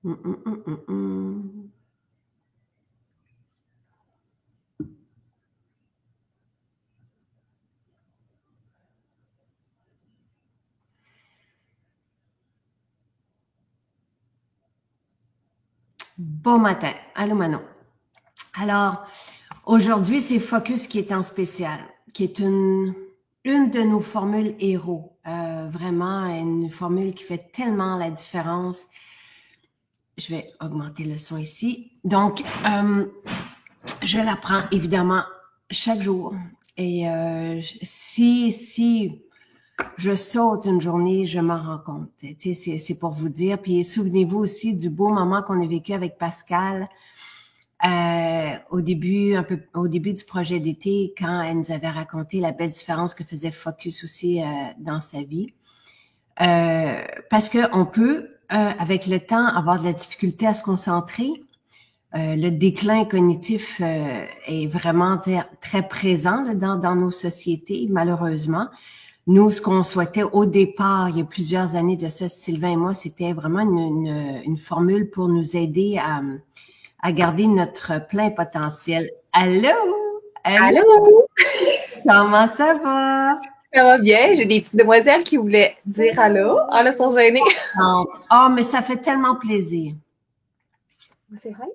Hum, hum, hum, hum, hum. Bon matin. Allô, Manon. Alors, aujourd'hui, c'est Focus qui est en spécial, qui est une de nos formules héros. Vraiment, une formule qui fait tellement la différence. Je vais augmenter le son ici. Donc, je la prends évidemment chaque jour. Et si je saute une journée, je m'en rends compte. Tu sais, c'est pour vous dire. Puis souvenez-vous aussi du beau moment qu'on a vécu avec Pascal au début du projet d'été, quand elle nous avait raconté la belle différence que faisait Focus aussi dans sa vie. Parce que on peut, avec le temps, avoir de la difficulté à se concentrer. Le déclin cognitif est vraiment très présent là, dans nos sociétés, malheureusement. Nous, ce qu'on souhaitait au départ, il y a plusieurs années de ça, Sylvain et moi, c'était vraiment une formule pour nous aider à garder notre plein potentiel. Allô? Allô? Allô? Comment ça va? Ça va bien? J'ai des petites demoiselles qui voulaient dire allô. Ah, là, elles sont gênées. Oh, mais ça fait tellement plaisir. C'est vrai?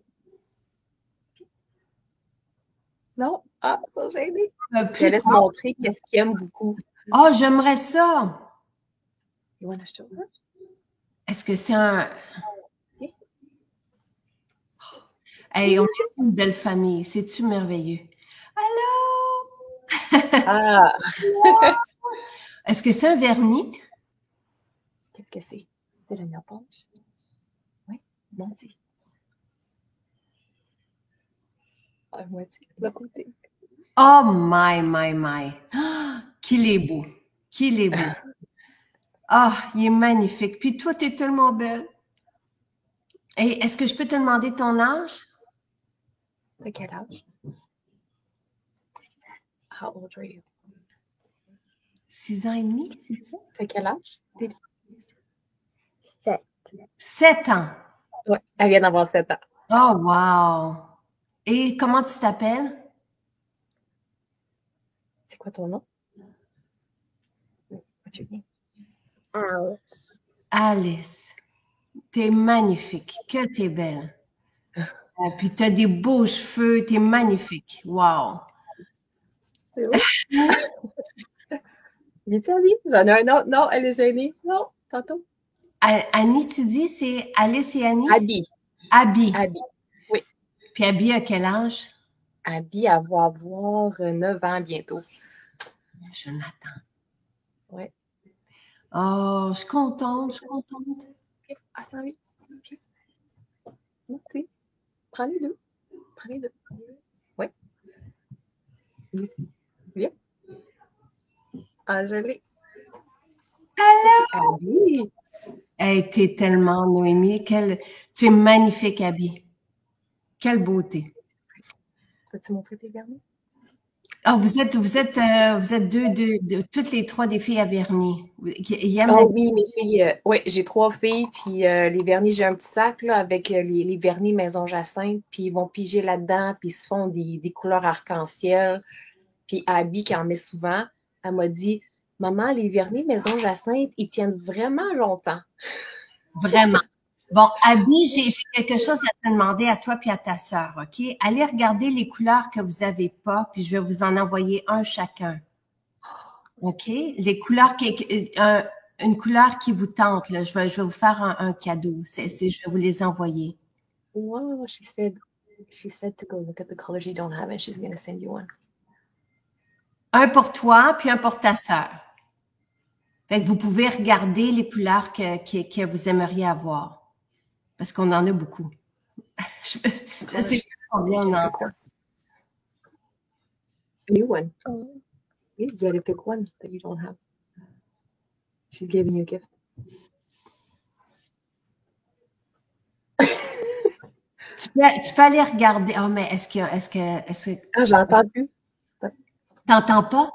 Non? Ah, elles sont gênées. Je laisse montrer qu'est-ce qu'ils aiment beaucoup. Oh, j'aimerais ça. You wanna show her? Est-ce que c'est un... Hey, on est une belle famille. C'est-tu merveilleux? Allô? Ah! Est-ce que c'est un vernis? Qu'est-ce que c'est? C'est le nail polish? Oui, moitié. À moitié, de l'autre côté. Oh my. Ah, qu'il est beau. Qu'il est beau. Ah, il est magnifique. Puis toi, t'es tellement belle. Et est-ce que je peux te demander ton âge? De quel âge? How old are you? 6 ans et demi, c'est ça? De quel âge? 7 ans. Oui, elle vient d'avoir 7 ans. Oh, wow. Et comment tu t'appelles? C'est quoi ton nom? What's your name? Alice. T'es magnifique. Que t'es belle. Puis t'as des beaux cheveux. T'es magnifique. Wow. C'est où? Il est habillé? J'en ai un autre. Non, elle est gênée. Non, tantôt. Annie, tu dis, c'est Alice et Annie? Abby. Abby. Abby. Oui. Puis Abby, à quel âge? Abby, elle va avoir 9 ans bientôt. Jonathan. Oui. Oh, je suis contente. Okay. Ah, ça oui. Okay. Merci. Prends les deux. Oui. Ici. Viens. Ah, je l'ai. Allô? Abby. Hey, t'es tellement, Noémie. Tu es magnifique, Abby. Quelle beauté. Peux-tu montrer tes vernis? Ah, vous êtes toutes les trois des filles à vernis. Oh oui, mes filles. Oui, j'ai 3 filles, puis les vernis, j'ai un petit sac là, avec les vernis Maison Jacinthe, puis ils vont piger là-dedans, puis ils se font des couleurs arc-en-ciel. Puis Abby, qui en met souvent, elle m'a dit, Maman, les vernis Maison Jacinthe, ils tiennent vraiment longtemps. Vraiment. Bon, Abby, j'ai quelque chose à te demander à toi puis à ta sœur, OK? Allez regarder les couleurs que vous avez pas, puis je vais vous en envoyer un chacun. OK? Les couleurs une couleur qui vous tente, là. Je vais vous faire un cadeau. Je vais vous les envoyer. Wow, she said to go look at the colors you don't have and she's going to send you one. Un pour toi, puis un pour ta sœur. Fait que vous pouvez regarder les couleurs que vous aimeriez avoir. Parce qu'on en a beaucoup. Je sais pas combien on en a. New one. Oh. You gotta pick one that you don't have. She's giving you a gift. Tu peux aller regarder. Oh, mais est-ce que. Ah, j'entends plus. T'entends pas?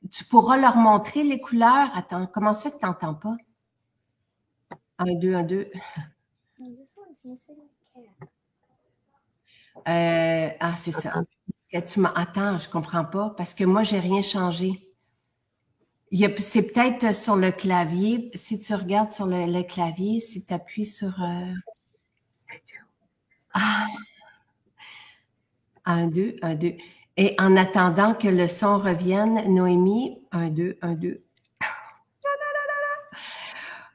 Tu pourras leur montrer les couleurs? Attends, comment ça fait que t'entends pas? 1, 2, 1, 2. C'est ça. Attends, je comprends pas parce que moi, j'ai rien changé. C'est peut-être sur le clavier. Si tu regardes sur le clavier, si tu appuies sur... 1, 2, 1, 2. Et en attendant que le son revienne, Noémie, 1, 2, 1, 2.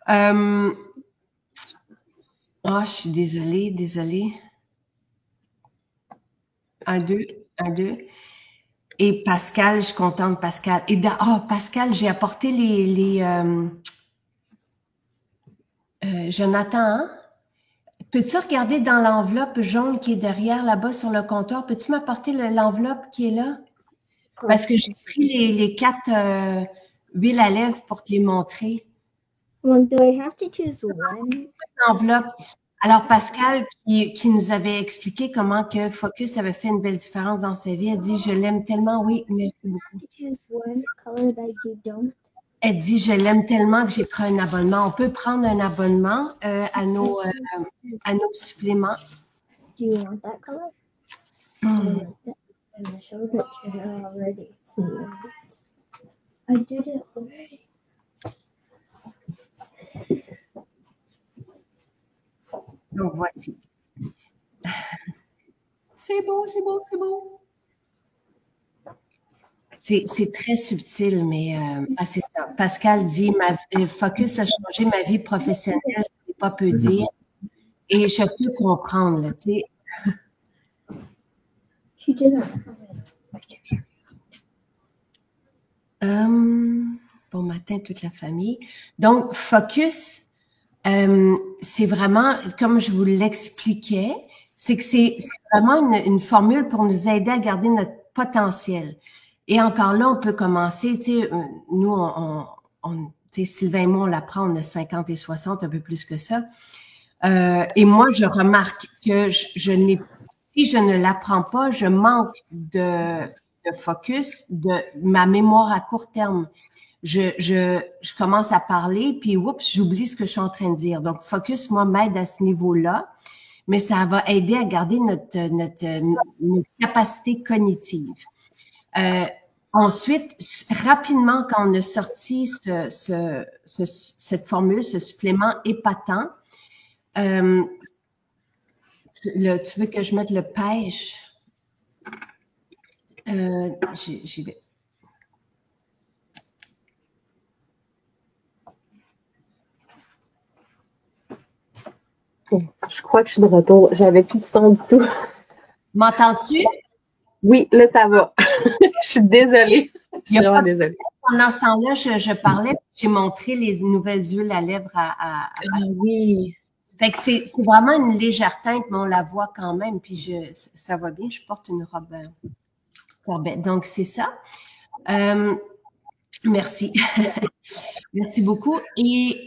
Je suis désolée. 1, 2, 1, 2. Et Pascal, je suis contente, Pascal. Et Pascal, j'ai apporté Jonathan, hein? Peux-tu regarder dans l'enveloppe jaune qui est derrière, là-bas, sur le comptoir? Peux-tu m'apporter l'enveloppe qui est là? Parce que j'ai pris les 4 huiles à lèvres pour te les montrer. Well, do I have to choose one? Enveloppe. Alors, Pascal, qui nous avait expliqué comment que Focus avait fait une belle différence dans sa vie, elle dit « Je l'aime tellement. » Oui, merci beaucoup. Elle dit « Je l'aime tellement que j'ai pris un abonnement. » On peut prendre un abonnement à nos suppléments. Do you want that color? I showed it to her already. I did it already. Donc, voici. C'est beau. C'est très subtil, mais c'est ça. Pascal dit « Focus a changé ma vie professionnelle, je ne pas peu dire. » Et je peux comprendre, là, tu sais. Bon matin, toute la famille. Donc, Focus, c'est vraiment, comme je vous l'expliquais, c'est que c'est vraiment une formule pour nous aider à garder notre potentiel. Et encore là, on peut commencer, tu sais, nous, tu sais, Sylvain et moi, on l'apprend, on a 50 et 60, un peu plus que ça. Et moi, je remarque que si je ne l'apprends pas, je manque de focus, de ma mémoire à court terme. Je commence à parler, puis oups, j'oublie ce que je suis en train de dire. Donc, Focus, moi, m'aide à ce niveau-là, mais ça va aider à garder notre capacité cognitive. Ensuite, rapidement, quand on a sorti cette formule, ce supplément épatant, tu veux que je mette le pêche? J'y vais. Je crois que je suis de retour. J'avais plus de son du tout. M'entends-tu? Oui, là, ça va. Je suis désolée. Je suis vraiment désolée. Pendant ce temps-là, je parlais, j'ai montré les nouvelles huiles à lèvres oui. Fait que c'est vraiment une légère teinte, mais on la voit quand même, puis ça va bien. Je porte une robe sorbette. Donc, c'est ça. Merci. Merci beaucoup. Et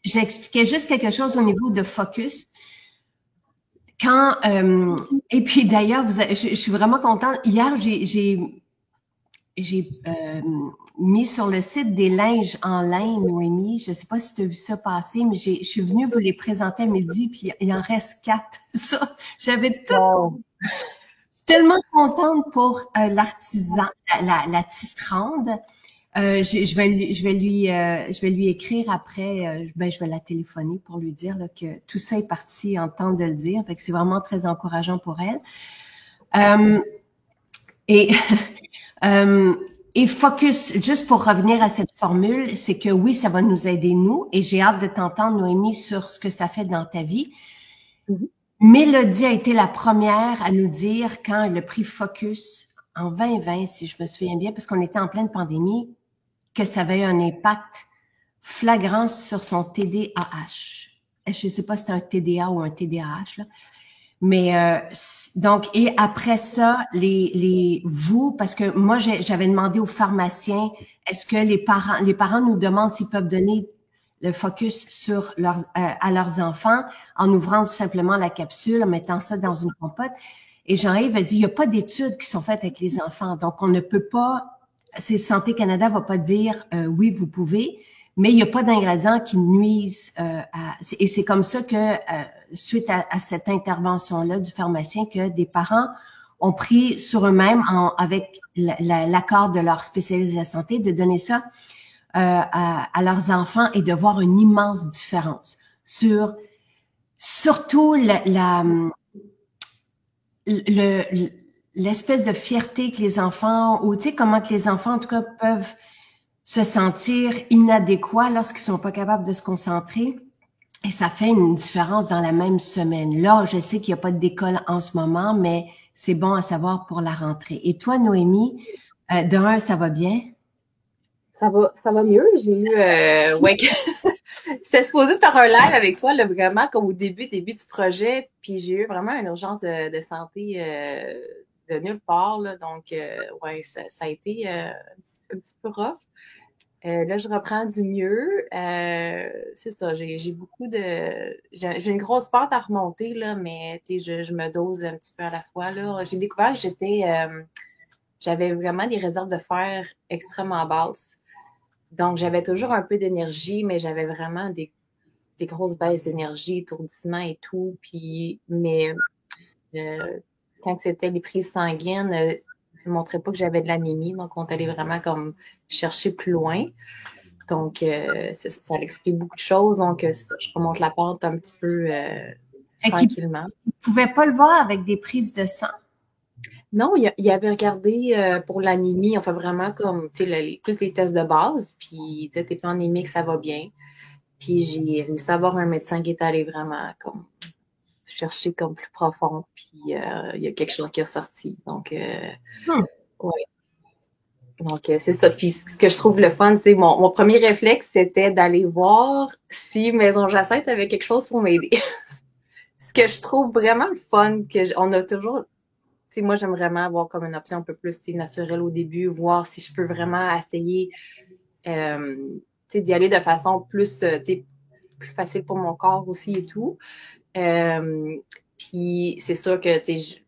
j'expliquais juste quelque chose au niveau de Focus. Et puis d'ailleurs, je suis vraiment contente. Hier, j'ai mis sur le site des linges en laine, Noémie. Je ne sais pas si tu as vu ça passer, mais je suis venue vous les présenter à midi, puis il en reste 4. Ça, j'avais tout. Wow. Je suis tellement contente pour l'artisan, la tisserande. Je vais lui écrire après. Je vais la téléphoner pour lui dire là, que tout ça est parti en temps de le dire. Fait que c'est vraiment très encourageant pour elle. Et Focus, juste pour revenir à cette formule, c'est que oui, ça va nous aider nous. Et j'ai hâte de t'entendre, Noémie, sur ce que ça fait dans ta vie. Mm-hmm. Mélodie a été la première à nous dire quand elle a pris Focus en 2020, si je me souviens bien, parce qu'on était en pleine pandémie, que ça avait eu un impact flagrant sur son TDAH. Je ne sais pas si c'est un TDA ou un TDAH, là. Mais donc, et après ça, vous, parce que moi, j'avais demandé aux pharmaciens, est-ce que les parents nous demandent s'ils peuvent donner le Focus sur à leurs enfants en ouvrant tout simplement la capsule, en mettant ça dans une compote. Et Jean-Yves a dit, il n'y a pas d'études qui sont faites avec les enfants. Donc, on ne peut pas, Santé Canada va pas dire oui, vous pouvez, mais il n'y a pas d'ingrédients qui nuisent et c'est comme ça que, suite à cette intervention-là du pharmacien, que des parents ont pris sur eux-mêmes, avec l'accord de leur spécialiste de la santé, de donner ça à leurs enfants et de voir une immense différence sur surtout l'espèce de fierté que les enfants, ou tu sais comment que les enfants en tout cas peuvent se sentir inadéquats lorsqu'ils sont pas capables de se concentrer. Et ça fait une différence dans la même semaine. Là, je sais qu'il n'y a pas d'école en ce moment, mais c'est bon à savoir pour la rentrée. Et toi, Noémie, de un, ça va bien? Ça va mieux. J'ai eu, ouais, c'est supposé faire un live avec toi, là, vraiment comme au début du projet, puis j'ai eu vraiment une urgence de santé de nulle part, là, donc ouais, ça a été un petit peu rough. Là, je reprends du mieux. C'est ça, j'ai beaucoup de... J'ai une grosse pente à remonter, là, mais tu sais, je me dose un petit peu à la fois, là. J'ai découvert que j'avais vraiment des réserves de fer extrêmement basses. Donc, j'avais toujours un peu d'énergie, mais j'avais vraiment des grosses baisses d'énergie, étourdissement et tout. Puis, mais quand c'était les prises sanguines, ne montrait pas que j'avais de l'anémie. Donc, on est allé vraiment comme chercher plus loin. Donc, ça explique beaucoup de choses. Donc, je remonte la pente un petit peu tranquillement. Vous ne pouvez pas le voir avec des prises de sang? Non, il avait regardé pour l'anémie. On fait vraiment comme, tu sais, plus les tests de base. Puis, tu sais, t'es pas anémique, ça va bien. Puis, j'ai réussi à avoir un médecin qui est allé vraiment comme chercher comme plus profond. Puis, il y a quelque chose qui est sorti. Donc, ouais. Donc, c'est ça. Puis, ce que je trouve le fun, c'est mon premier réflexe, c'était d'aller voir si Maison Jacinthe avait quelque chose pour m'aider. Ce que je trouve vraiment le fun, on a toujours, tu sais, moi, j'aime vraiment avoir comme une option un peu plus naturelle au début, voir si je peux vraiment essayer, tu sais, d'y aller de façon plus, tu sais, plus facile pour mon corps aussi et tout. Puis, c'est sûr que, tu sais,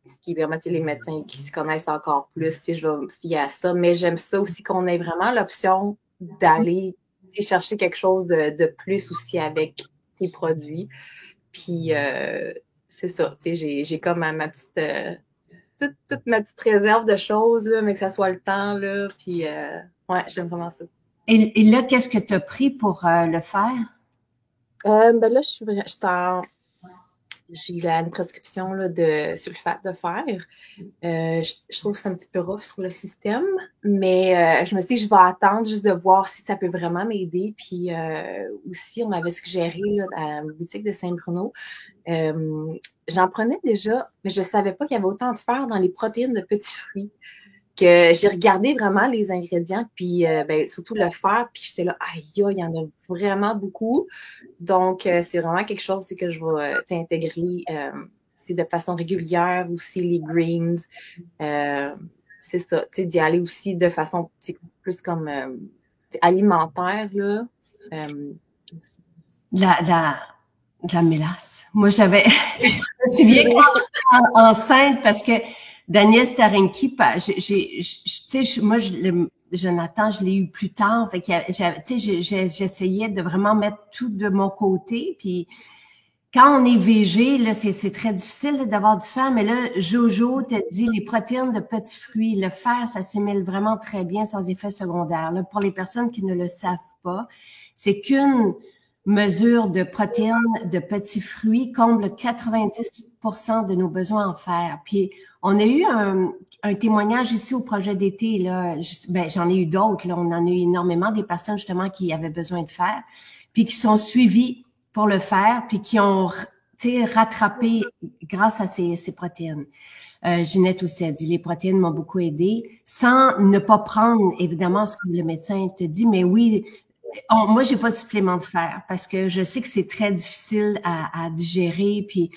ce qui permet, les médecins qui se connaissent encore plus, tu sais, je vais me fier à ça. Mais j'aime ça aussi qu'on ait vraiment l'option d'aller chercher quelque chose de plus aussi avec tes produits. Puis, c'est ça, tu sais, j'ai comme ma petite, toute ma petite réserve de choses, là, mais que ça soit le temps, là. Puis, ouais, j'aime vraiment ça. Et là, qu'est-ce que tu as pris pour le faire? Ben là, j'ai une prescription là, de sulfate de fer. Je trouve que c'est un petit peu rough sur le système, mais je me suis dit que je vais attendre juste de voir si ça peut vraiment m'aider. Puis aussi, on m'avait suggéré là, à la boutique de Saint-Bruno, j'en prenais déjà, mais je ne savais pas qu'il y avait autant de fer dans les protéines de petits fruits. Que j'ai regardé vraiment les ingrédients, puis ben, surtout le fer, puis j'étais là, aïe, il y en a vraiment beaucoup. Donc, c'est vraiment quelque chose que je vais intégrer de façon régulière aussi, les greens. C'est ça, d'y aller aussi de façon plus comme alimentaire, là. De la mélasse. Moi, je me souviens quand j'étais enceinte parce que Daniel Starenki, moi, Jonathan, je l'ai eu plus tard. Fait que, j'essayais de vraiment mettre tout de mon côté. Puis, quand on est végé, là, c'est très difficile d'avoir du fer. Mais là, Jojo te dit les protéines de petits fruits, le fer, ça s'assimile vraiment très bien sans effet secondaire. Là, pour les personnes qui ne le savent pas, c'est qu'une mesure de protéines de petits fruits comble 90% de nos besoins en fer. Puis, on a eu un témoignage ici au projet d'été, là. J'en ai eu d'autres, là. On en a eu énormément des personnes, justement, qui avaient besoin de fer, puis qui sont suivies pour le fer, puis qui ont, rattrapé grâce à ces protéines. Ginette aussi a dit, les protéines m'ont beaucoup aidé, sans ne pas prendre, évidemment, ce que le médecin te dit, mais oui, moi, j'ai pas de supplément de fer parce que je sais que c'est très difficile à digérer. Puis,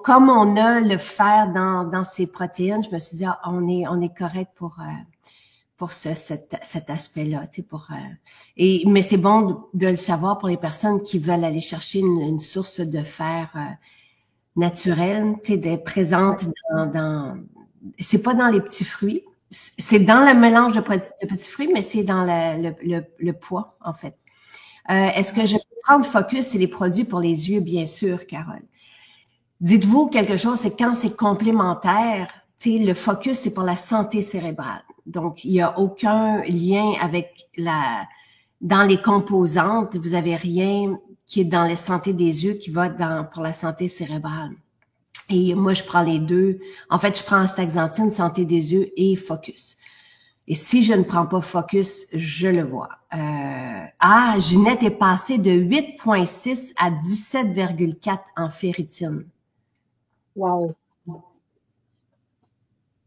comme on a le fer dans ces protéines, je me suis dit, on est correct pour cet aspect-là, mais c'est bon de le savoir pour les personnes qui veulent aller chercher une source de fer naturelle, d'être présente dans c'est pas dans les petits fruits. c'est dans le mélange de petits fruits, mais c'est dans le pois, en fait. Est-ce que je peux prendre focus? C'est les produits pour les yeux, bien sûr, Carole. Dites-vous quelque chose, c'est quand c'est complémentaire, tu sais, le focus, c'est pour la santé cérébrale. Donc, il n'y a aucun lien avec dans les composantes, vous avez rien qui est dans la santé des yeux qui va pour la santé cérébrale. Et moi, je prends les deux. En fait, je prends astaxanthine, santé des yeux et focus. Et si je ne prends pas focus, je le vois. Ginette est passée de 8,6 à 17,4 en ferritine. Wow.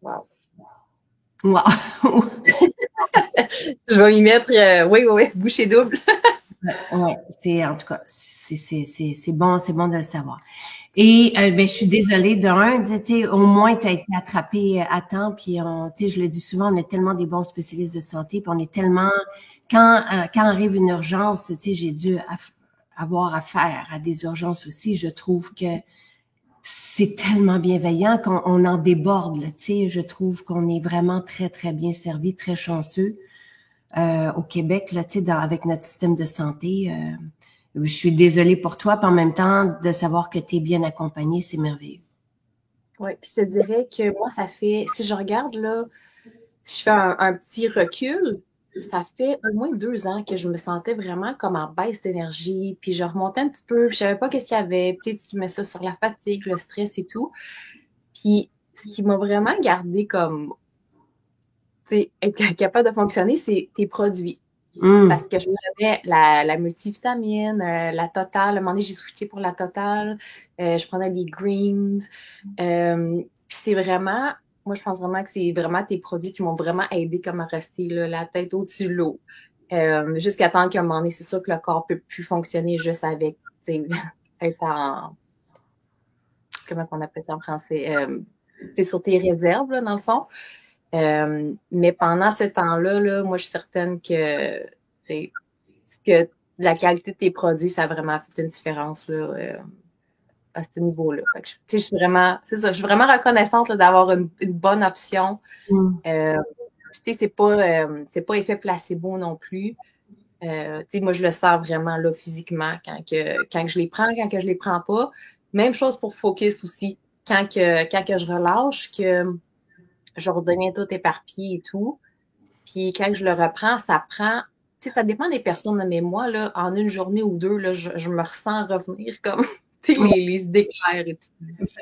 Wow. Wow. Je vais y mettre, oui, bouchée double. Ouais, en tout cas, c'est bon de le savoir. Et je suis désolée au moins tu as été attrapé à temps, puis je le dis souvent, on est tellement des bons spécialistes de santé, puis on est tellement quand arrive une urgence, j'ai dû avoir affaire à des urgences aussi, je trouve que c'est tellement bienveillant qu'on en déborde, je trouve qu'on est vraiment très très bien servi, très chanceux au Québec avec notre système de santé. Je suis désolée pour toi, puis en même temps, de savoir que tu es bien accompagnée, c'est merveilleux. Oui, puis je te dirais que moi, ça fait, si je regarde là, si je fais un petit recul, ça fait au moins 2 ans que je me sentais vraiment comme en baisse d'énergie, puis je remontais un petit peu, je savais pas qu'est-ce qu'il y avait, tu sais, tu mets ça sur la fatigue, le stress et tout. Puis ce qui m'a vraiment gardé comme, tu sais, être capable de fonctionner, c'est tes produits. Parce que je prenais la multivitamine, la totale. À un moment donné, j'ai switché pour la totale. Je prenais les greens. Puis c'est vraiment, moi, je pense vraiment que c'est vraiment tes produits qui m'ont vraiment aidé comme à rester là, la tête au-dessus de l'eau. Jusqu'à temps qu'à un moment donné, c'est sûr que le corps peut plus fonctionner juste avec, tu sais, être en, comment on appelle ça en français? C'est sur tes réserves, là, dans le fond. Mais pendant ce temps-là, là, moi, je suis certaine que la qualité de tes produits, ça a vraiment fait une différence là, à ce niveau-là. Fait que, je suis vraiment, c'est ça, je suis vraiment reconnaissante là, d'avoir une bonne option. C'est pas effet placebo non plus. Moi, je le sens vraiment là, physiquement quand que je les prends, quand que je les prends pas. Même chose pour Focus aussi. Quand que je relâche, que je redeviens tout éparpillé et tout. Puis quand je le reprends, ça prend. Ça dépend des personnes, mais moi, là, en une journée ou deux, là, je me ressens revenir comme les idées claires et tout.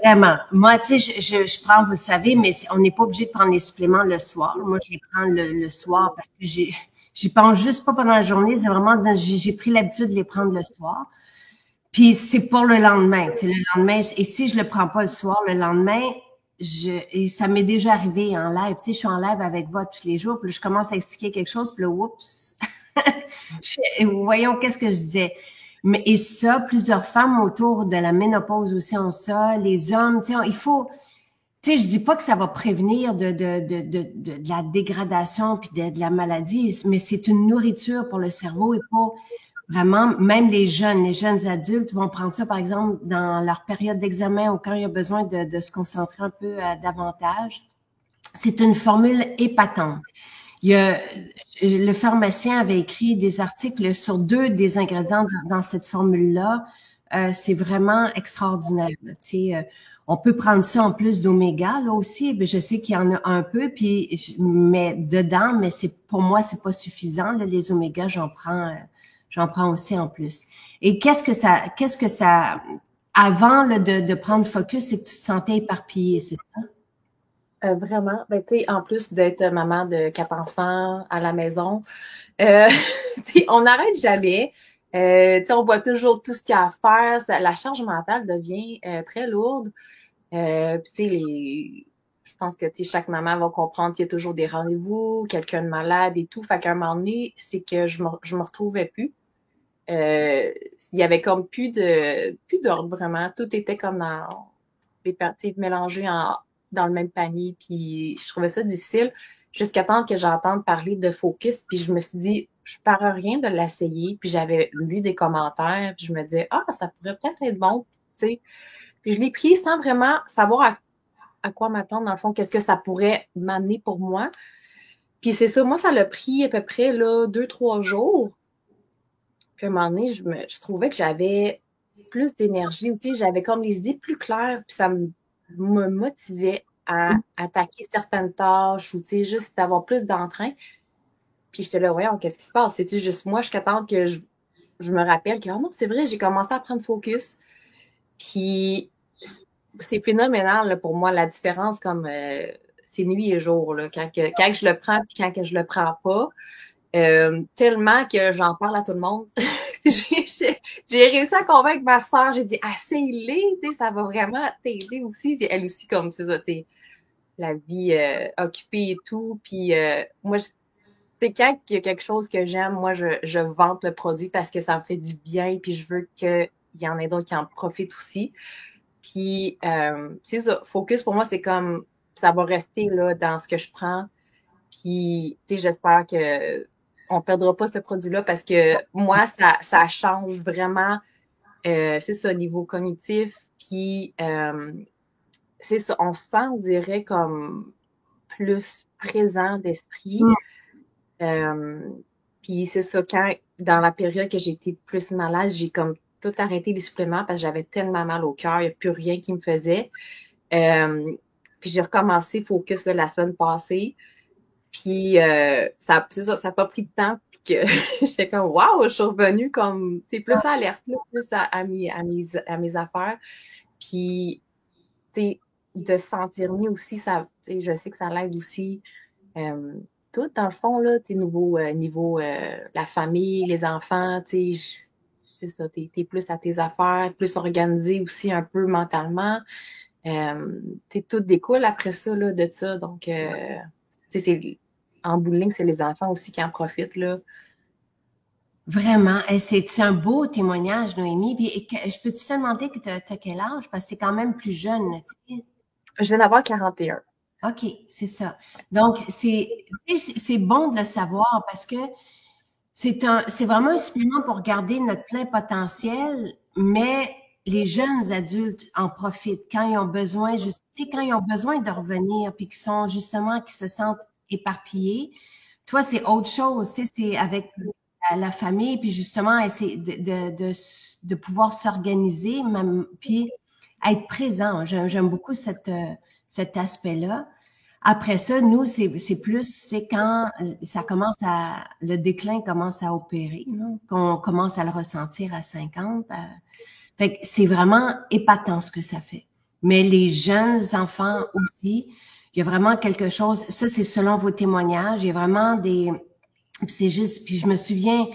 Vraiment. Moi, je prends, vous le savez, mais on n'est pas obligé de prendre les suppléments le soir. Moi, je les prends le soir parce que j'y pense juste pas pendant la journée. C'est vraiment, j'ai pris l'habitude de les prendre le soir. Puis c'est pour le lendemain. Le lendemain, et si je le prends pas le soir, le lendemain, et ça m'est déjà arrivé en live. Je suis en live avec vous tous les jours, puis là, je commence à expliquer quelque chose, puis là, oups. Voyons qu'est-ce que je disais. Et ça, plusieurs femmes autour de la ménopause aussi ont ça. Les hommes, il faut. Je dis pas que ça va prévenir de la dégradation puis de la maladie, mais c'est une nourriture pour le cerveau et pour vraiment, même les jeunes adultes vont prendre ça, par exemple, dans leur période d'examen ou quand il y a besoin de se concentrer un peu davantage. C'est une formule épatante. Le pharmacien avait écrit des articles sur 2 des ingrédients dans cette formule-là. C'est vraiment extraordinaire. On peut prendre ça en plus d'oméga là aussi. Je sais qu'il y en a un peu, mais dedans, mais pour moi c'est pas suffisant. Là, les oméga, j'en prends aussi en plus. Et qu'est-ce que ça, avant là, de prendre focus, c'est que tu te sentais éparpillée, c'est ça? Vraiment. En plus d'être maman de 4 enfants à la maison, on n'arrête jamais. On voit toujours tout ce qu'il y a à faire. La charge mentale devient très lourde. Je pense que chaque maman va comprendre qu'il y a toujours des rendez-vous, quelqu'un de malade et tout. Fait qu'à un moment donné, c'est que je me retrouvais plus. Il y avait comme plus d'ordre vraiment. Tout était comme dans les parties mélangées dans le même panier. Puis je trouvais ça difficile jusqu'à temps que j'entende parler de focus. Puis je me suis dit, je pars rien de l'essayer. Puis j'avais lu des commentaires. Puis je me disais, ça pourrait peut-être être bon. Tu sais. Puis je l'ai pris sans vraiment savoir à quoi m'attendre, dans le fond, qu'est-ce que ça pourrait m'amener pour moi. Puis c'est ça, moi, ça l'a pris à peu près là, 2-3 jours. Puis à un moment donné, je trouvais que j'avais plus d'énergie, ou tu sais, j'avais comme les idées plus claires, puis ça me motivait à attaquer certaines tâches, ou tu sais, juste d'avoir plus d'entrain. Puis j'étais là, voyons, qu'est-ce qui se passe? C'est-tu juste moi jusqu'à temps que je me rappelle que, oh non, c'est vrai, j'ai commencé à prendre focus. Puis c'est phénoménal là, pour moi, la différence comme c'est nuit et jour, là, quand je le prends puis quand que je le prends pas. Tellement que j'en parle à tout le monde. J'ai réussi à convaincre ma soeur. J'ai dit, assez-les, tu sais, ça va vraiment t'aider aussi. Elle aussi, comme c'est ça, tu sais, la vie occupée et tout. Puis moi, tu sais, quand il y a quelque chose que j'aime, moi, je vante le produit parce que ça me fait du bien. Puis je veux qu'il y en ait d'autres qui en profitent aussi. Puis, c'est ça. Focus, pour moi, c'est comme, ça va rester là dans ce que je prends. Puis, tu sais, j'espère que on perdra pas ce produit-là parce que moi, ça change vraiment, c'est ça, au niveau cognitif. Puis, c'est ça, on se sent, on dirait, comme plus présent d'esprit. Puis, c'est ça, dans la période que j'ai été plus malade, j'ai comme tout arrêté les suppléments parce que j'avais tellement mal au cœur, il n'y a plus rien qui me faisait. Puis, j'ai recommencé Focus là, la semaine passée. Puis c'est ça, ça n'a pas pris de temps. Puis que j'étais comme waouh, je suis revenue comme tu sais, plus alerte, là, plus à mes affaires. Puis tu sais, de se sentir mieux aussi, ça, tu sais, je sais que ça l'aide aussi. Tout, dans le fond, là, t'es niveau la famille, les enfants, tu sais, c'est ça, t'es plus à tes affaires, plus organisé aussi un peu mentalement. Tout découle après ça, là, de ça. Donc, tu sais, en bout de ligne, c'est les enfants aussi qui en profitent, là. Vraiment. Et c'est un beau témoignage, Noémie. Puis, je peux-tu te demander que tu as quel âge? Parce que c'est quand même plus jeune, tu sais. Je viens d'avoir 41. OK, c'est ça. Donc, c'est bon de le savoir parce que c'est vraiment un supplément pour garder notre plein potentiel, mais les jeunes adultes en profitent quand ils ont besoin, tu sais, quand ils ont besoin de revenir, puis qui se sentent éparpillés. Toi, c'est autre chose, tu sais, c'est avec la famille, puis justement, essayer de pouvoir s'organiser, même, puis être présent. J'aime beaucoup cet aspect-là. Après ça, nous, c'est quand le déclin commence à opérer, non? Qu'on commence à le ressentir à 50. Fait que c'est vraiment épatant ce que ça fait. Mais les jeunes enfants aussi, il y a vraiment quelque chose, ça c'est selon vos témoignages, il y a vraiment c'est juste, puis je me souviens,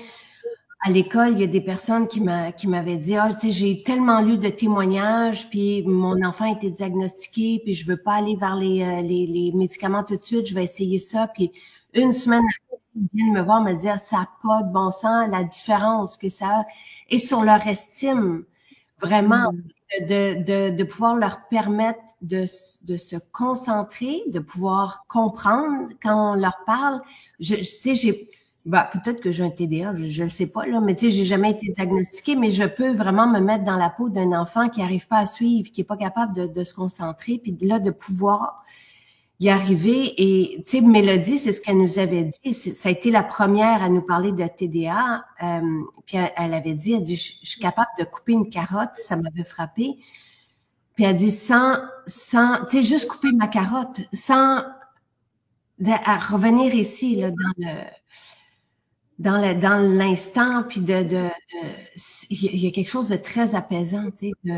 à l'école, il y a des personnes qui m'avaient dit, ah, tu sais, j'ai tellement lu de témoignages, puis mon enfant a été diagnostiqué, puis je veux pas aller vers les médicaments tout de suite, je vais essayer ça, puis une semaine après, ils viennent me voir, me dire, ça n'a pas de bon sens, la différence que ça a, et sur leur estime, vraiment, de pouvoir leur permettre de se concentrer, de pouvoir comprendre quand on leur parle. Tu sais, peut-être que j'ai un TDA, je ne sais pas, là, mais tu sais, j'ai jamais été diagnostiquée, mais je peux vraiment me mettre dans la peau d'un enfant qui n'arrive pas à suivre, qui n'est pas capable de se concentrer, puis là, de pouvoir y arriver. Et, tu sais, Mélodie, c'est ce qu'elle nous avait dit. Ça a été la première à nous parler de TDA. Puis elle avait dit, je suis capable de couper une carotte. Ça m'avait frappé. Puis elle dit, sans, tu sais, juste couper ma carotte, sans à revenir ici, là, dans l'instant, puis il y a quelque chose de très apaisant, tu sais.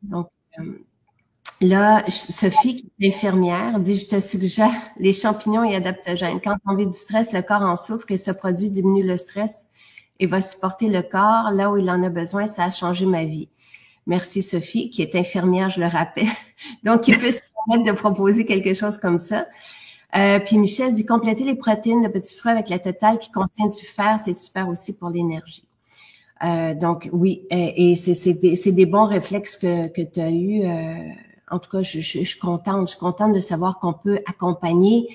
Donc, là, Sophie, qui est infirmière, dit, je te suggère les champignons et adaptogènes. Quand on vit du stress, le corps en souffre et ce produit diminue le stress et va supporter le corps là où il en a besoin. Ça a changé ma vie. Merci Sophie, qui est infirmière, je le rappelle. Donc, il peut se permettre de proposer quelque chose comme ça. Puis Michel dit, compléter les protéines de petits fruits avec la totale qui contient du fer, c'est super aussi pour l'énergie. Donc, oui, et c'est des bons réflexes que tu as eus. En tout cas, je suis contente. Je suis contente de savoir qu'on peut accompagner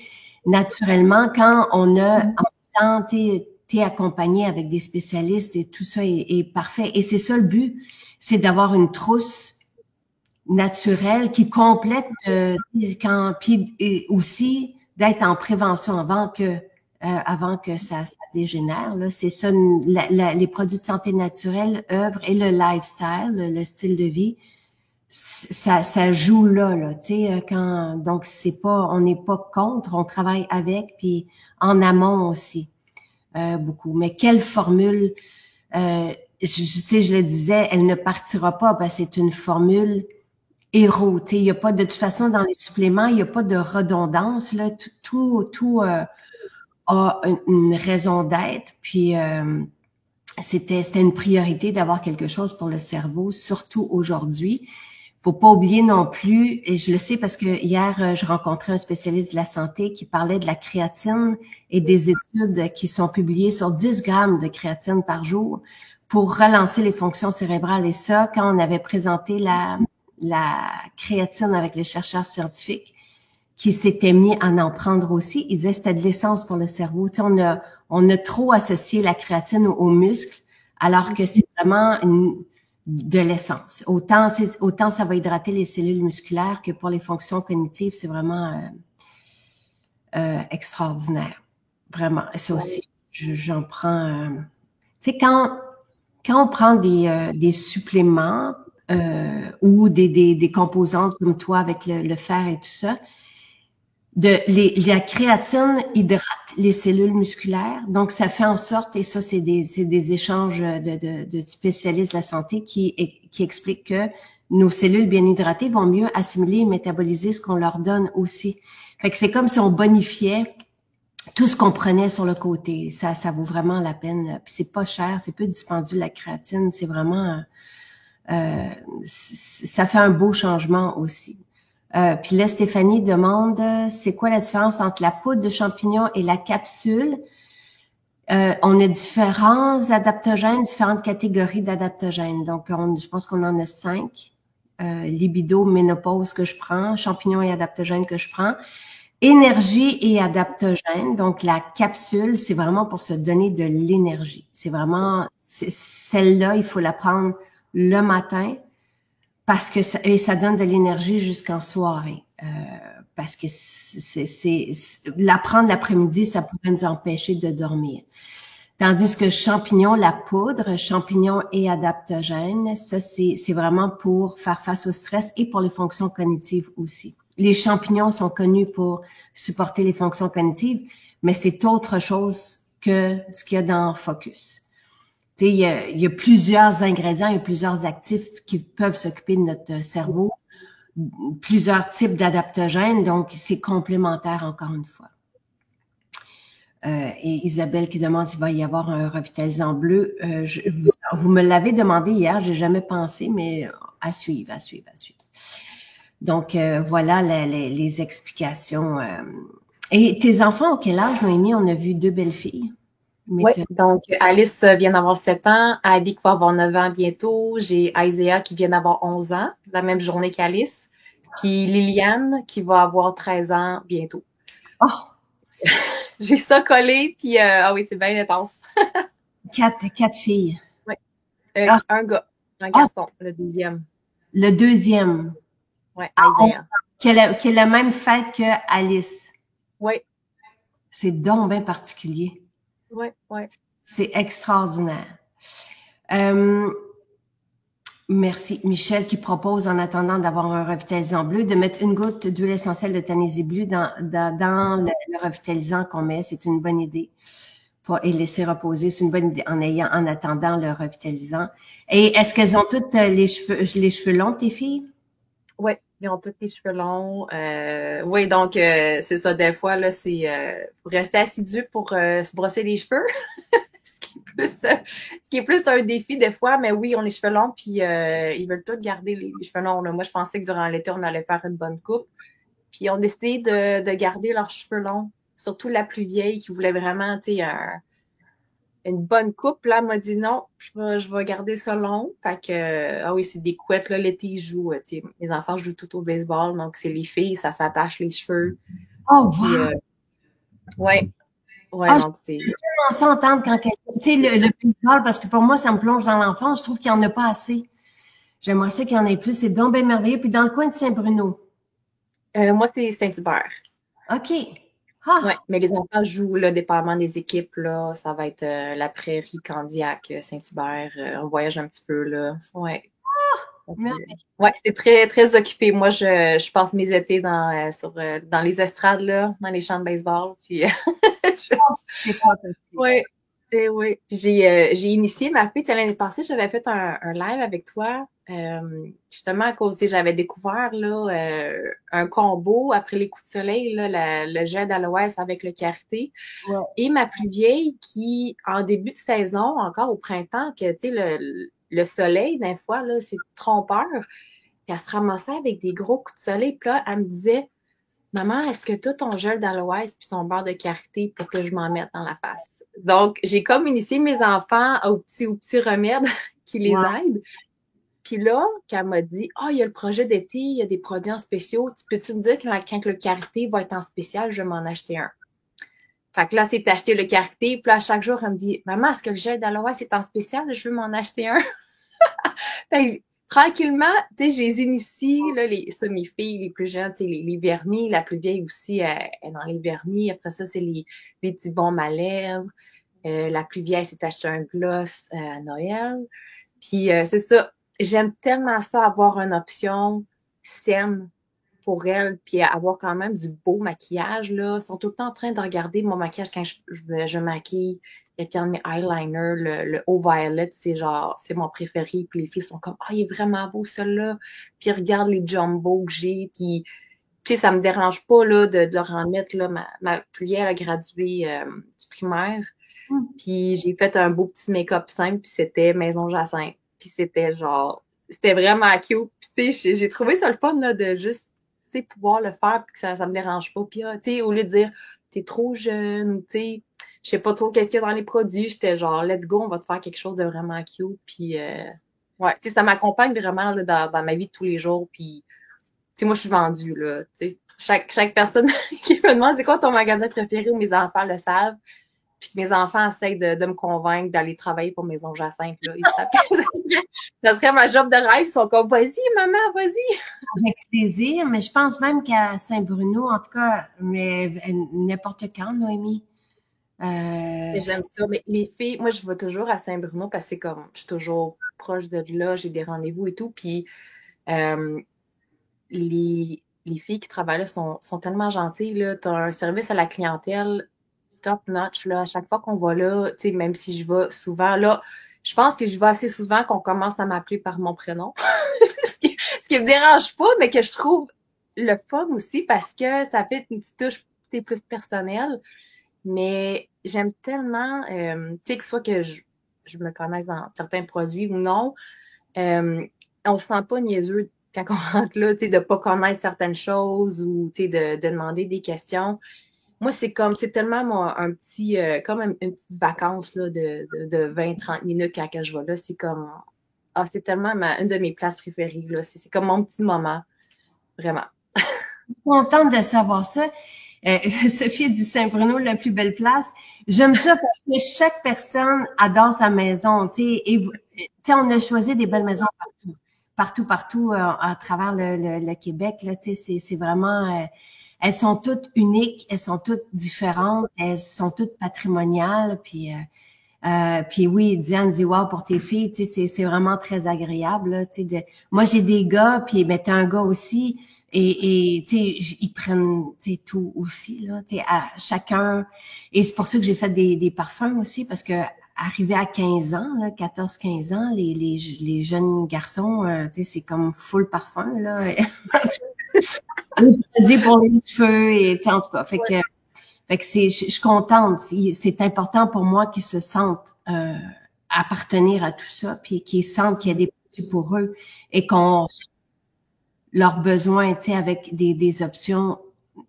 naturellement quand on a en temps, t'es accompagné avec des spécialistes et tout ça est parfait. Et c'est ça le but, c'est d'avoir une trousse naturel qui complète puis et aussi d'être en prévention avant que ça dégénère. Là, c'est ça, les produits de santé naturelle, œuvre et le lifestyle, le style de vie, ça joue là, tu sais, donc on n'est pas contre, on travaille avec, puis en amont aussi, beaucoup. Mais quelle formule, je le disais, elle ne partira pas, parce que c'est une formule héros, tu sais, il y a pas, de toute façon, dans les suppléments, il n'y a pas de redondance, là, tout a une raison d'être, puis c'était une priorité d'avoir quelque chose pour le cerveau, surtout aujourd'hui. Faut pas oublier non plus, et je le sais parce que hier, je rencontrais un spécialiste de la santé qui parlait de la créatine et des études qui sont publiées sur 10 grammes de créatine par jour pour relancer les fonctions cérébrales. Et ça, quand on avait présenté la créatine avec les chercheurs scientifiques qui s'étaient mis à en prendre aussi, ils disaient que c'était de l'essence pour le cerveau. Tu sais, on a trop associé la créatine aux muscles, alors que c'est vraiment de l'essence. Autant ça va hydrater les cellules musculaires que pour les fonctions cognitives, c'est vraiment extraordinaire. Vraiment. Et ça aussi, j'en prends... tu sais, quand on prend des suppléments ou des composantes comme toi avec le fer et tout ça, la créatine hydrate les cellules musculaires, donc ça fait en sorte, et ça c'est des échanges de spécialistes de la santé qui expliquent que nos cellules bien hydratées vont mieux assimiler et métaboliser ce qu'on leur donne aussi. Fait que c'est comme si on bonifiait tout ce qu'on prenait sur le côté. Ça vaut vraiment la peine. Puis c'est pas cher, c'est peu dispendieux la créatine, c'est vraiment ça fait un beau changement aussi. Puis là, Stéphanie demande, c'est quoi la différence entre la poudre de champignon et la capsule? On a différents adaptogènes, différentes catégories d'adaptogènes. Donc, je pense qu'on en a 5. Libido, ménopause que je prends, champignons et adaptogènes que je prends. Énergie et adaptogène. Donc, la capsule, c'est vraiment pour se donner de l'énergie. C'est vraiment, celle-là, il faut la prendre le matin. Parce que ça donne de l'énergie jusqu'en soirée. Parce que la prendre l'après-midi, ça pourrait nous empêcher de dormir. Tandis que champignon, la poudre, champignon et adaptogène, ça c'est vraiment pour faire face au stress et pour les fonctions cognitives aussi. Les champignons sont connus pour supporter les fonctions cognitives, mais c'est autre chose que ce qu'il y a dans Focus. Il y a plusieurs ingrédients, il y a plusieurs actifs qui peuvent s'occuper de notre cerveau, plusieurs types d'adaptogènes, donc c'est complémentaire encore une fois. Et Isabelle qui demande s'il va y avoir un revitalisant bleu. Vous me l'avez demandé hier, j'ai jamais pensé, mais à suivre. Donc voilà les explications. Et tes enfants, à quel âge, Noémie? On a vu 2 belles filles. Oui, donc Alice vient d'avoir 7 ans, Abby qui va avoir 9 ans bientôt, j'ai Isaiah qui vient d'avoir 11 ans, la même journée qu'Alice, puis Liliane qui va avoir 13 ans bientôt. Oh! J'ai ça collé, puis ah oui, c'est bien intense. 4 filles. Oui. Un gars, un garçon, le deuxième. Le deuxième. Oui, Isaiah. Qui est la même fête que Alice. Oui. C'est donc bien particulier. Oui. C'est extraordinaire. Merci. Michel qui propose, en attendant d'avoir un revitalisant bleu, de mettre une goutte d'huile essentielle de Tanésie bleu dans le revitalisant qu'on met. C'est une bonne idée. Et laisser reposer, c'est une bonne idée en attendant le revitalisant. Et est-ce qu'elles ont toutes les cheveux longs, tes filles? Oui, ils ont tous les cheveux longs. Oui, donc c'est ça, des fois, là, c'est faut rester assidu pour se brosser les cheveux. Ce qui est plus un défi des fois, mais oui, on a les cheveux longs, puis ils veulent tous garder les cheveux longs. Là. Moi, je pensais que durant l'été, on allait faire une bonne coupe. Puis ils ont décidé de garder leurs cheveux longs. Surtout la plus vieille qui voulait vraiment, tu sais, une bonne coupe. Là, elle m'a dit non, je vais garder ça long. Fait que, ah oui, c'est des couettes, là, l'été, ils jouent. Tu sais, mes enfants jouent tout au baseball, donc c'est les filles, ça s'attache les cheveux. Oh, puis, ouais. Ouais, Ah, donc c'est... Je pense entendre quand quelqu'un... Tu sais, le baseball, parce que pour moi, ça me plonge dans l'enfance, je trouve qu'il n'y en a pas assez. J'aimerais ça qu'il y en ait plus. C'est donc bien merveilleux. Puis dans le coin de Saint-Bruno. Moi, c'est Saint-Hubert. OK. Ouais, mais les enfants jouent, là, dépendamment des équipes, là, ça va être la Prairie, Candiac, Saint-Hubert. On voyage un petit peu, là. Ouais. Ouais, c'était très, très occupé. Moi, je passe mes étés dans les estrades, là, dans les champs de baseball. Puis, ouais. Et oui. J'ai initié ma fille. Tu sais, l'année passée, j'avais fait un live avec toi. Justement, à cause, j'avais découvert là, un combo après les coups de soleil, là, le gel d'aloès avec le karité. Ouais. Et ma plus vieille qui, en début de saison, encore au printemps, que tu sais, le soleil, des fois, là, c'est trompeur. Puis elle se ramassait avec des gros coups de soleil. Puis là, elle me disait, maman, est-ce que tu as ton gel d'aloès puis ton beurre de karité pour que je m'en mette dans la face? Donc, j'ai comme initié mes enfants aux petits remèdes qui les aident. Puis là, quand elle m'a dit, il y a le projet d'été, il y a des produits en spéciaux, peux-tu me dire quand le karité va être en spécial, je vais m'en acheter un? Fait que là, c'est acheter le karité. Puis là, chaque jour, elle me dit, maman, est-ce que le gel d'aloès est en spécial? Je veux m'en acheter un. Fait que, tranquillement, tu sais, je les initie, là, mes filles, les plus jeunes, c'est les vernis. La plus vieille aussi, elle est dans les vernis. Après ça, c'est les petits baumes à lèvres. La plus vieille s'est acheté un gloss à Noël. Puis, c'est ça. J'aime tellement ça, avoir une option saine pour elle, puis avoir quand même du beau maquillage, là. Ils sont tout le temps en train de regarder mon maquillage quand je maquille. Il y a mes eyeliners, le Eau Violet, c'est mon préféré. Puis les filles sont comme, il est vraiment beau, celui-là. Puis ils regardent les jumbo que j'ai, puis tu sais, ça me dérange pas, là, de leur en mettre, là. Ma plus vieille, elle a gradué du primaire. Puis j'ai fait un beau petit make-up simple, puis c'était Maison Jacinthe. Puis c'était vraiment cute. Puis tu sais, j'ai trouvé ça le fun, là, de juste, tu sais, pouvoir le faire, puis que ça me dérange pas. Puis, tu sais, au lieu de dire, t'es trop jeune, ou tu sais, je sais pas trop qu'est-ce qu'il y a dans les produits, j'étais genre, let's go, on va te faire quelque chose de vraiment cute. Puis, ouais, tu sais, ça m'accompagne vraiment, là, dans ma vie de tous les jours. Puis, tu sais, moi, je suis vendue, là. Tu sais, chaque personne qui me demande c'est quoi ton magasin préféré, ou mes enfants le savent. Puis mes enfants essayent de me convaincre d'aller travailler pour Maison Jacinthe. Là. Ils savent que ça serait ma job de rêve. Ils sont comme, vas-y, maman, vas-y. Avec plaisir, mais je pense même qu'à Saint-Bruno, en tout cas, mais n'importe quand, Noémie. J'aime ça. Mais les filles, moi, je vais toujours à Saint-Bruno parce que c'est comme, je suis toujours proche de là, j'ai des rendez-vous et tout. Puis les filles qui travaillent là sont tellement gentilles. Tu as un service à la clientèle top notch, là, à chaque fois qu'on va là, tu sais, même si je vais souvent, là, je pense que je vais assez souvent qu'on commence à m'appeler par mon prénom. ce qui me dérange pas, mais que je trouve le fun aussi parce que ça fait une petite touche plus personnelle. Mais j'aime tellement, tu sais, que soit que je me connaisse dans certains produits ou non, on se sent pas niaiseux quand on rentre là, tu sais, de pas connaître certaines choses ou, tu sais, de demander des questions. Moi, c'est tellement un petit, comme une petite vacance là, de 20-30 minutes quand je vais là. C'est comme, c'est tellement une de mes places préférées. Là. C'est comme mon petit moment. Vraiment. Je suis contente de savoir ça. Sophie dit Saint-Bruno, la plus belle place. J'aime ça parce que chaque personne adore sa maison. Tu sais, on a choisi des belles maisons partout à travers le Québec. Là, tu sais, c'est vraiment... elles sont toutes uniques, elles sont toutes différentes, elles sont toutes patrimoniales. Puis oui, Diane dit wow pour tes filles, tu sais, c'est vraiment très agréable. Là, tu sais, moi j'ai des gars, puis ben t'as un gars aussi, et tu sais, ils prennent tu sais tout aussi là, tu sais, à chacun. Et c'est pour ça que j'ai fait des parfums aussi, parce que arrivé à 15 ans, là, 14-15 ans, les jeunes garçons, tu sais, c'est comme full parfum là. Les produits pour les cheveux et en tout cas, fait que je suis contente. C'est important pour moi qu'ils se sentent appartenir à tout ça, puis qu'ils sentent qu'il y a des produits pour eux et qu'on leurs besoins, tu sais, avec des options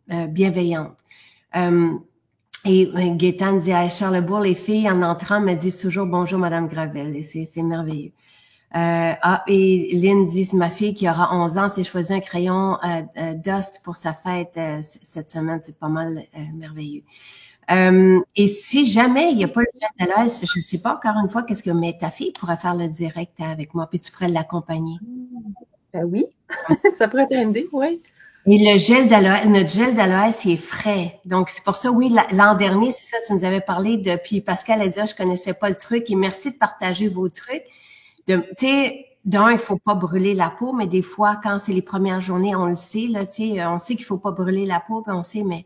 bienveillantes. Et Gaétane dit à Charlebourg, les filles en entrant me disent toujours bonjour Madame Gravel, et c'est merveilleux. Et Lynn dit, c'est ma fille qui aura 11 ans, s'est choisi un crayon Dust pour sa fête cette semaine. C'est pas mal merveilleux. Et si jamais il n'y a pas le gel d'aloès, je ne sais pas encore une fois qu'est-ce que, mais ta fille pourrait faire le direct avec moi, puis tu pourrais l'accompagner. Ben oui, ça pourrait être une idée, oui. Et le gel d'aloès, notre gel d'aloès, il est frais. Donc, c'est pour ça, oui, l'an dernier, c'est ça, tu nous avais parlé de, puis Pascal a dit, je connaissais pas le truc, et merci de partager vos trucs. Tu sais, d'un, il faut pas brûler la peau, mais des fois, quand c'est les premières journées, on le sait, là, tu sais, on sait qu'il faut pas brûler la peau, puis on sait, mais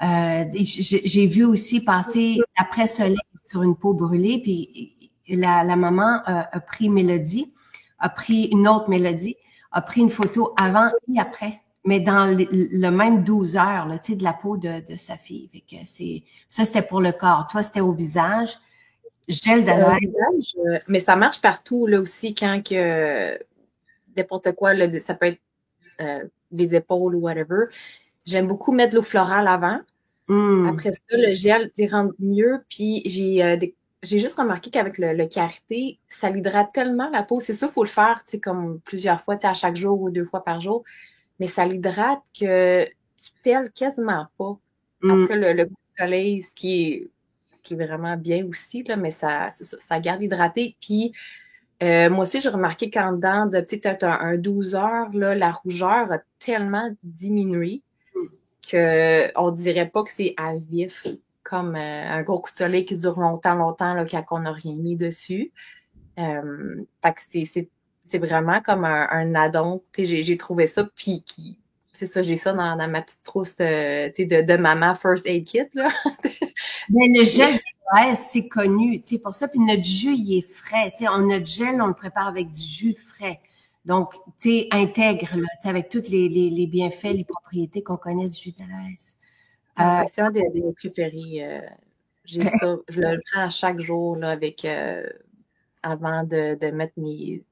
j'ai vu aussi passer l'après-soleil sur une peau brûlée, puis la maman a pris Mélodie, a pris une autre Mélodie, a pris une photo avant et après, mais dans le même 12 heures, là, tu sais, de la peau de sa fille. Fait que ça, c'était pour le corps. Toi, c'était au visage. Gel d'aloès. Mais ça marche partout, là, aussi, quand que n'importe quoi, là, ça peut être les épaules ou whatever. J'aime beaucoup mettre de l'eau florale avant. Après ça, le gel y rend mieux. Puis j'ai juste remarqué qu'avec le karité, ça l'hydrate tellement la peau. C'est sûr, il faut le faire, tu sais, comme plusieurs fois, tu sais, à chaque jour ou 2 fois par jour. Mais ça l'hydrate que tu pèles quasiment pas. Après le coup de soleil, ce qui est vraiment bien aussi, là, mais ça garde hydraté. Puis moi aussi, j'ai remarqué qu'en dedans de peut-être un 12 heures, là, la rougeur a tellement diminué qu'on dirait pas que c'est à vif, comme un gros coup de soleil qui dure longtemps, longtemps, là, quand on n'a rien mis dessus. Fait que c'est vraiment comme un addon. J'ai trouvé ça, puis c'est ça, j'ai ça dans ma petite trousse de maman First Aid Kit, là. Mais le gel d'aloès, c'est connu, tu sais, pour ça. Puis notre jus, il est frais. Tu sais, notre gel, on le prépare avec du jus frais. Donc, tu sais, intègre, là, tu sais, avec tous les bienfaits, les propriétés qu'on connaît du jus d'aloès. C'est un des mes préférés. J'ai ça. Je le prends à chaque jour, là, avec avant de mettre mes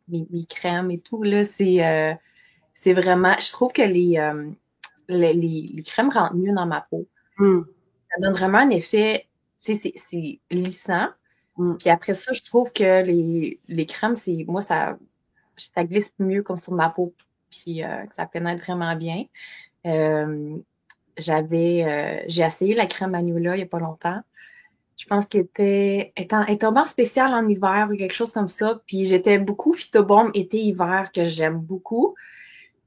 crèmes et tout. Là, c'est vraiment. Je trouve que les crèmes rentrent mieux dans ma peau. Ça donne vraiment un effet, tu sais, c'est lissant. Puis après ça, je trouve que les crèmes, moi, ça glisse mieux comme sur ma peau. Puis ça pénètre vraiment bien. J'ai essayé la crème Magnolia il n'y a pas longtemps. Je pense qu'elle est tombée en spécial en hiver ou quelque chose comme ça. Puis j'étais beaucoup Phytobaume été-hiver que j'aime beaucoup.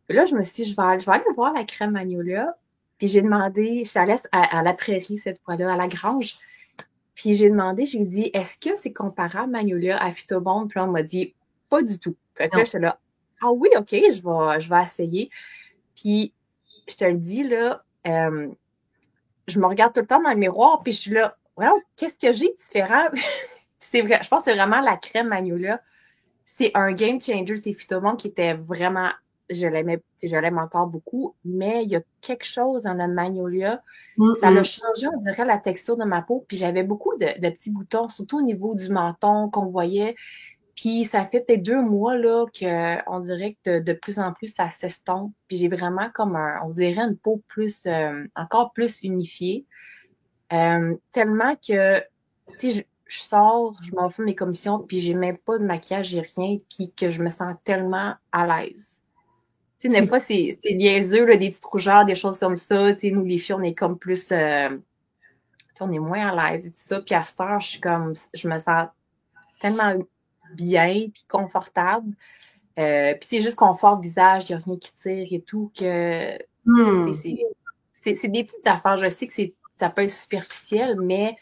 Puis là, je me suis dit, je vais aller voir la crème Magnolia. Puis j'ai demandé, je suis allée à la prairie cette fois-là, à la grange. Puis j'ai demandé, j'ai dit, est-ce que c'est comparable Magnolia à Phytobaume? Puis là, on m'a dit, pas du tout. Fait que là, j'étais là, ah oui, OK, je vais essayer. Puis je te le dis, là, je me regarde tout le temps dans le miroir, puis je suis là, wow, qu'est-ce que j'ai de différent? C'est vrai, je pense que c'est vraiment la crème Magnolia. C'est un game changer. C'est Phytobaume qui était vraiment, je l'aime encore beaucoup, mais il y a quelque chose dans le Magnolia. Ça l'a changé, on dirait, la texture de ma peau. Puis j'avais beaucoup de petits boutons, surtout au niveau du menton qu'on voyait. Puis ça fait peut-être 2 mois là qu'on dirait que de plus en plus ça s'estompe. Puis j'ai vraiment comme on dirait une peau plus, encore plus unifiée. Tellement que, tu sais, je sors, je m'en fais mes commissions, puis j'ai même pas de maquillage, j'ai rien, puis que je me sens tellement à l'aise. Tu sais, des fois, c'est niaiseux, là, des petites rougeurs, des choses comme ça. Tu sais, nous, les filles, on est comme plus, on est moins à l'aise et tout ça. Puis à cette heure, je me sens tellement bien, puis confortable. Puis c'est juste confort visage, il n'y a rien qui tire et tout, que c'est des petites affaires. Je sais que ça peut être superficiel, mais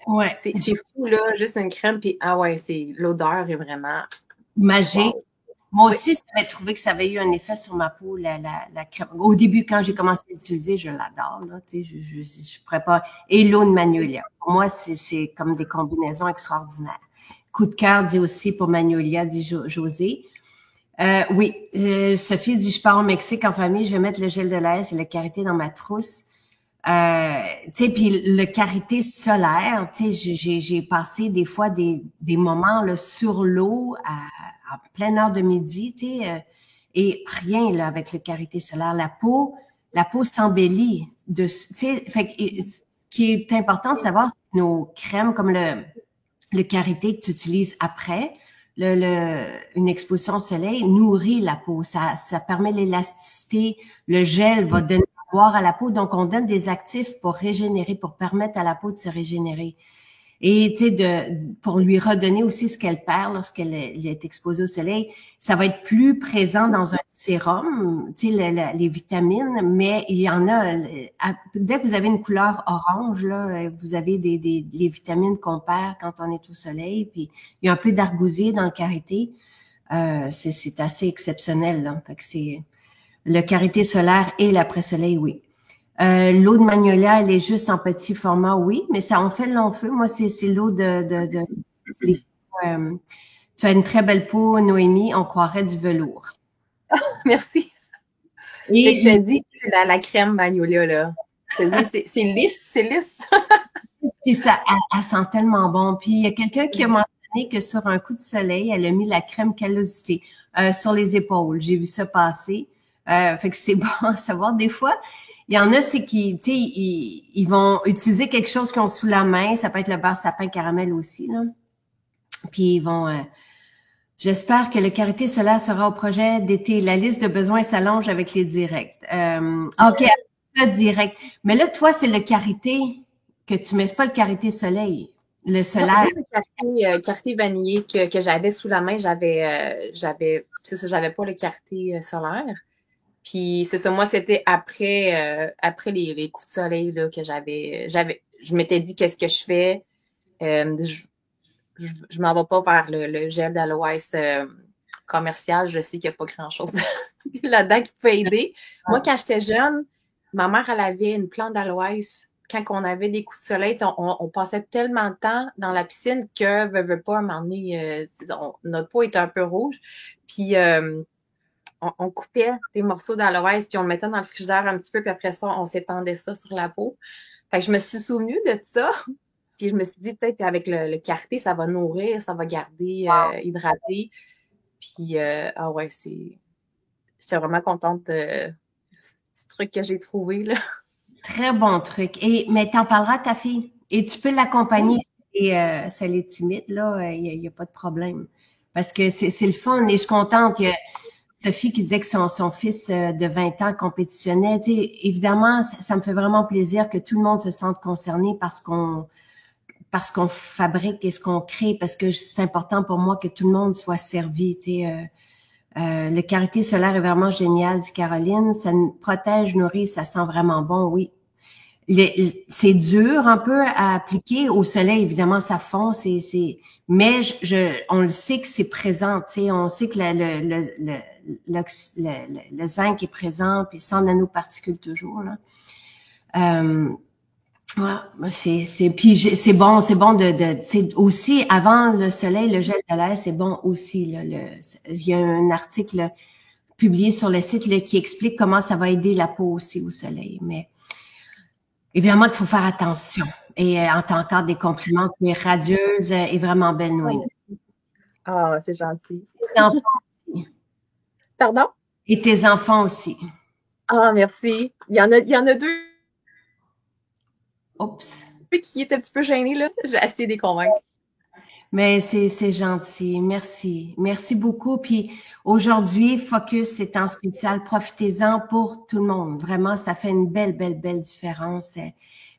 Ouais. c'est fou, là, juste une crème, puis ah ouais, l'odeur est vraiment magique. Wow. Moi aussi, j'avais trouvé que ça avait eu un effet sur ma peau, la crème. Au début, quand j'ai commencé à l'utiliser, je l'adore, là, tu sais, je pourrais pas. Et l'eau de Magnolia. Pour moi, c'est comme des combinaisons extraordinaires. Coup de cœur dit aussi pour Magnolia, dit José. Oui, Sophie dit, je pars au Mexique en famille, je vais mettre le gel de l'aise et le karité dans ma trousse. Tu sais, puis le karité solaire, tu sais, j'ai passé des fois des moments là, sur l'eau à pleine heure de midi, tu sais, et rien là avec le karité solaire. La peau s'embellit. Tu sais, ce qui est important de savoir, c'est que nos crèmes comme le karité que tu utilises après, une exposition au soleil nourrit la peau. Ça permet l'élasticité. Le gel va donner à boire à la peau. Donc, on donne des actifs pour régénérer, pour permettre à la peau de se régénérer. Et tu sais, pour lui redonner aussi ce qu'elle perd lorsqu'elle est exposée au soleil, ça va être plus présent dans un sérum, tu sais, les vitamines, mais il y en a, dès que vous avez une couleur orange, là, vous avez les vitamines qu'on perd quand on est au soleil, puis il y a un peu d'argousier dans le karité. C'est assez exceptionnel, là. Fait que c'est le karité solaire et l'après-soleil, oui. L'eau de magnolia, elle est juste en petit format, oui, mais ça en fait le long feu. Moi, c'est l'eau tu as une très belle peau, Noémie, on croirait du velours. Merci. Et je te dis, c'est la crème magnolia, là. Je te dis, c'est lisse, c'est lisse. Puis ça, elle sent tellement bon. Puis il y a quelqu'un qui a mentionné que sur un coup de soleil, elle a mis la crème callosité sur les épaules. J'ai vu ça passer. Fait que c'est bon à savoir. Des fois, il y en a, c'est qui, tu sais, ils vont utiliser quelque chose qu'ils ont sous la main. Ça peut être le beurre sapin caramel aussi, là. Puis ils vont... J'espère que le karité solaire sera au projet d'été. La liste de besoins s'allonge avec les directs. OK, le direct. Mais là, toi, c'est le karité que tu mets, c'est pas le karité soleil. Le solaire. C'est le karité vanillé que j'avais sous la main. C'est ça, j'avais pas le karité solaire. Puis c'est ça, moi, c'était après les coups de soleil là, que je m'étais dit qu'est-ce que je fais. Je m'en vais pas vers le gel d'aloès commercial. Je sais qu'il n'y a pas grand-chose là-dedans qui peut aider. Moi, quand j'étais jeune, ma mère, elle avait une plante d'aloès. Quand on avait des coups de soleil, on passait tellement de temps dans la piscine que, veut pas, à un moment donné, notre peau était un peu rouge. Puis, on coupait des morceaux d'aloès, puis on le mettait dans le frigidaire un petit peu, puis après ça, on s'étendait ça sur la peau. Fait que je me suis souvenue de ça. Puis je me suis dit, peut-être qu'avec le karité, ça va nourrir, ça va garder hydraté. Puis, ah ouais, j'étais vraiment contente de ce truc que j'ai trouvé, là. Très bon truc. Mais t'en parleras à ta fille. Et tu peux l'accompagner. Et si elle est timide, là, il y a pas de problème. Parce que c'est le fun. Et je suis contente. Il y a Sophie qui disait que son fils de 20 ans compétitionnait. Tu sais, évidemment, ça me fait vraiment plaisir que tout le monde se sente concerné parce qu'on fabrique et ce qu'on crée, parce que c'est important pour moi que tout le monde soit servi. Tu sais, le karité solaire est vraiment génial, dit Caroline. Ça nous protège, nourrit, ça sent vraiment bon, oui. C'est dur un peu à appliquer au soleil, évidemment, ça fond, mais on le sait que c'est présent, tu sais, on sait que le zinc est présent, puis sans nanoparticules toujours, là. Ouais, c'est bon tu sais, aussi avant le soleil, le gel de l'air, c'est bon aussi, là, il y a un article publié sur le site là, qui explique comment ça va aider la peau aussi au soleil, mais évidemment qu'il faut faire attention. Et t'as encore des compliments, tu es radieuse et vraiment belle, Noémie. Ah, c'est gentil. Tes enfants aussi. Pardon? Et tes enfants aussi. Ah, merci. Il y en a deux. Oups. Qui est un petit peu gêné, là. J'ai essayé de les convaincre. Mais c'est gentil. Merci. Merci beaucoup. Puis aujourd'hui, Focus est en spécial. Profitez-en pour tout le monde. Vraiment, ça fait une belle, belle, belle différence.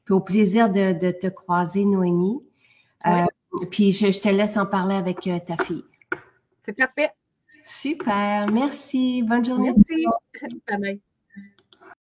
Puis au plaisir de te croiser, Noémie. Ouais. Puis je te laisse en parler avec ta fille. C'est parfait. Super. Merci. Bonne journée. Merci. Bye bye.